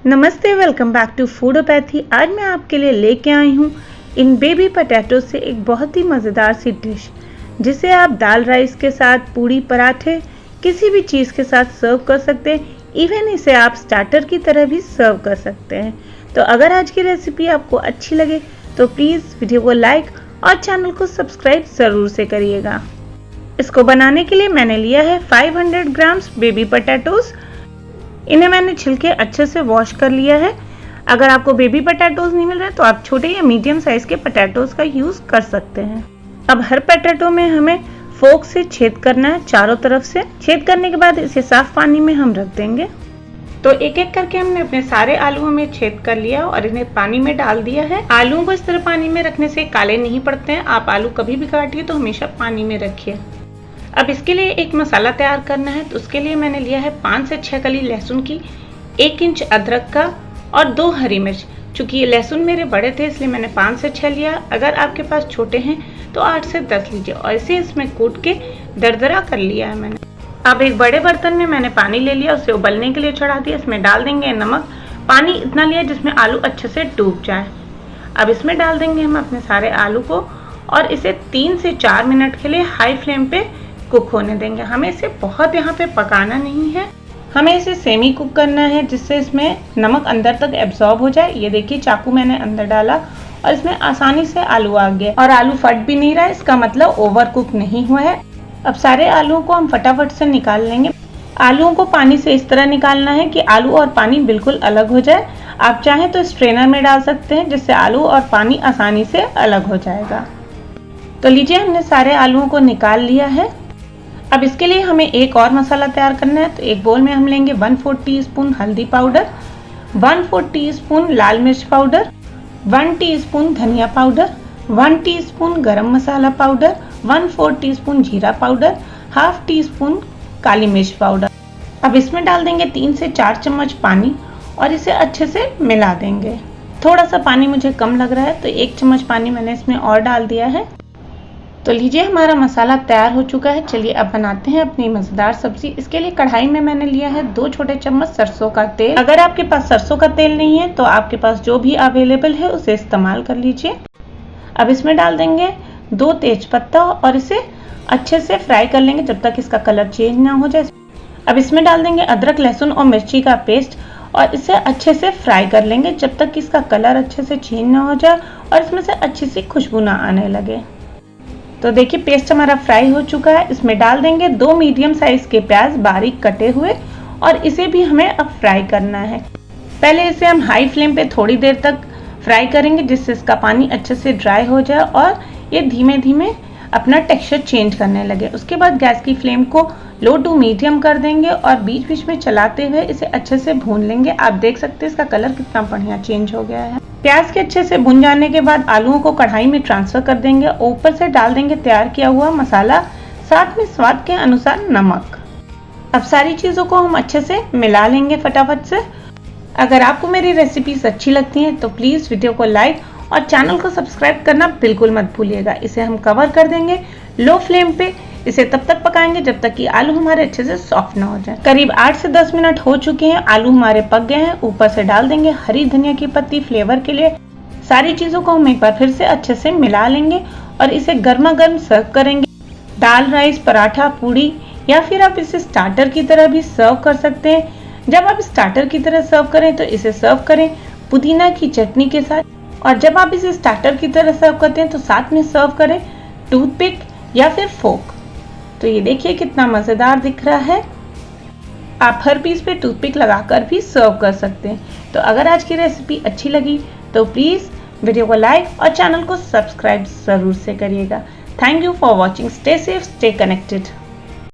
नमस्ते, welcome back to फूडोपैथी। आज मैं आपके लिए लेके आई हूँ इन बेबी पोटैटो से एक बहुत ही मज़ेदार सी डिश, जिसे आप दाल राइस के साथ, पूड़ी, पराठे, किसी भी चीज़ के साथ सर्व कर सकते हैं। इवन इसे आप स्टार्टर की तरह भी सर्व कर सकते हैं। तो अगर आज की रेसिपी आपको अच्छी लगे तो प्लीज़ वीडियो को लाइक और चैनल को सब्सक्राइब ज़रूर से करिएगा। इसको बनाने के लिए मैंने लिया है 500 ग्राम्स बेबी पोटैटोज़। इन्हें मैंने छिलके अच्छे से वॉश कर लिया है। अगर आपको बेबी पोटैटोज़ नहीं मिल रहे तो आप छोटे या मीडियम साइज़ के पोटैटोज़ का यूज़ कर सकते हैं। अब हर पोटैटो में हमें फोक से छेद करना है, चारों तरफ से। छेद करने के बाद इसे साफ पानी में हम रख देंगे। तो एक एक करके हमने अपने सारे आलूओं में छेद कर लिया और इन्हें पानी में डाल दिया है। आलूओं को इस तरह पानी में रखने से काले नहीं पड़ते हैं। आप आलू कभी भी काटिए तो हमेशा पानी में रखिए। अब इसके लिए एक मसाला तैयार करना है। तो उसके लिए मैंने लिया है 5 से 6 कली लहसुन की, 1 इंच अदरक का और 2 हरी मिर्च। चूँकि ये लहसुन मेरे बड़े थे इसलिए मैंने 5 से 6 लिया। अगर आपके पास छोटे हैं तो 8 से 10 लीजिए। और इसे इसमें कूट के दरदरा कर लिया है मैंने। अब एक बड़े बर्तन में मैंने पानी ले लिया, उसे उबलने के लिए चढ़ा दिया। इसमें डाल देंगे नमक। पानी इतना लिया जिसमें आलू अच्छे से डूब जाए। अब इसमें डाल देंगे हम अपने सारे आलू को और इसे 3 से 4 मिनट के लिए हाई फ्लेम पे कुक होने देंगे। हमें इसे बहुत यहाँ पे पकाना नहीं है, हमें इसे सेमी कुक करना है जिससे इसमें नमक अंदर तक एब्जॉर्ब हो जाए। ये देखिए, चाकू मैंने अंदर डाला और इसमें आसानी से आलू आ गए और आलू फट भी नहीं रहा है। इसका मतलब ओवर कुक नहीं हुआ है। अब सारे आलूओं को हम फटाफट से निकाल लेंगे। आलूओं को पानी से इस तरह निकालना है कि आलू और पानी बिल्कुल अलग हो जाए। आप चाहें तो स्ट्रेनर में डाल सकते हैं जिससे आलू और पानी आसानी से अलग हो जाएगा। तो लीजिए, हमने सारे आलूओं को निकाल लिया है। अब इसके लिए हमें एक और मसाला तैयार करना है। तो एक बोल में हम लेंगे 1/4 टीस्पून हल्दी पाउडर, 1/4 टीस्पून लाल मिर्च पाउडर, 1 टीस्पून धनिया पाउडर, 1 टीस्पून गरम मसाला पाउडर, 1/4 टीस्पून जीरा पाउडर, ½ टीस्पून काली मिर्च पाउडर। अब इसमें डाल देंगे 3 से 4 चम्मच पानी और इसे अच्छे से मिला देंगे। थोड़ा सा पानी मुझे कम लग रहा है तो 1 चम्मच पानी मैंने इसमें और डाल दिया है। तो लीजिए, हमारा मसाला तैयार हो चुका है। चलिए अब बनाते हैं अपनी मज़ेदार सब्जी। इसके लिए कढ़ाई में मैंने लिया है 2 छोटे चम्मच सरसों का तेल। अगर आपके पास सरसों का तेल नहीं है तो आपके पास जो भी अवेलेबल है उसे इस्तेमाल कर लीजिए। अब इसमें डाल देंगे 2 तेज पत्ता और इसे अच्छे से फ्राई कर लेंगे जब तक इसका कलर चेंज ना हो जाए। अब इसमें डाल देंगे अदरक, लहसुन और मिर्ची का पेस्ट और इसे अच्छे से फ्राई कर लेंगे जब तक इसका कलर अच्छे से चेंज ना हो जाए और इसमें से अच्छी सी खुशबू ना आने लगे। तो देखिए, पेस्ट हमारा फ्राई हो चुका है। इसमें डाल देंगे 2 मीडियम साइज के प्याज बारीक कटे हुए और इसे भी हमें अब फ्राई करना है। पहले इसे हम हाई फ्लेम पे थोड़ी देर तक फ्राई करेंगे जिससे इसका पानी अच्छे से ड्राई हो जाए और ये धीमे धीमे अपना टेक्सचर चेंज करने लगे। उसके बाद गैस की फ्लेम को लो टू मीडियम कर देंगे और बीच बीच में चलाते हुए इसे अच्छे से भून लेंगे। आप देख सकते हैं इसका कलर कितना बढ़िया चेंज हो गया है। प्याज के अच्छे से भुन जाने के बाद आलूओं को कढ़ाई में ट्रांसफर कर देंगे। ऊपर से डाल देंगे तैयार किया हुआ मसाला, साथ में स्वाद के अनुसार नमक। अब सारी चीज़ों को हम अच्छे से मिला लेंगे फटाफट से। अगर आपको मेरी रेसिपीज अच्छी लगती हैं तो प्लीज़ वीडियो को लाइक और चैनल को सब्सक्राइब करना बिल्कुल मत भूलिएगा। इसे हम कवर कर देंगे लो फ्लेम पे। इसे तब तक पकाएंगे जब तक कि आलू हमारे अच्छे से सॉफ्ट ना हो जाए। करीब 8 से 10 मिनट हो चुके हैं, आलू हमारे पक गए हैं। ऊपर से डाल देंगे हरी धनिया की पत्ती फ्लेवर के लिए। सारी चीज़ों को हम एक बार फिर से अच्छे से मिला लेंगे और इसे गर्मा गर्म सर्व करेंगे। दाल राइस, पराठा, पूड़ी या फिर आप इसे स्टार्टर की तरह भी सर्व कर सकते हैं। जब आप स्टार्टर की तरह सर्व करें तो इसे सर्व करें पुदीना की चटनी के साथ, और जब आप इसे स्टार्टर की तरह सर्व करते हैं तो साथ में सर्व करें टूथपिक या फिर फोक। तो ये देखिए कितना मज़ेदार दिख रहा है। आप हर पीस पे टूथपिक लगाकर भी सर्व कर सकते हैं। तो अगर आज की रेसिपी अच्छी लगी तो प्लीज़ वीडियो को लाइक और चैनल को सब्सक्राइब ज़रूर से करिएगा। Thank you for watching. Stay safe, stay connected.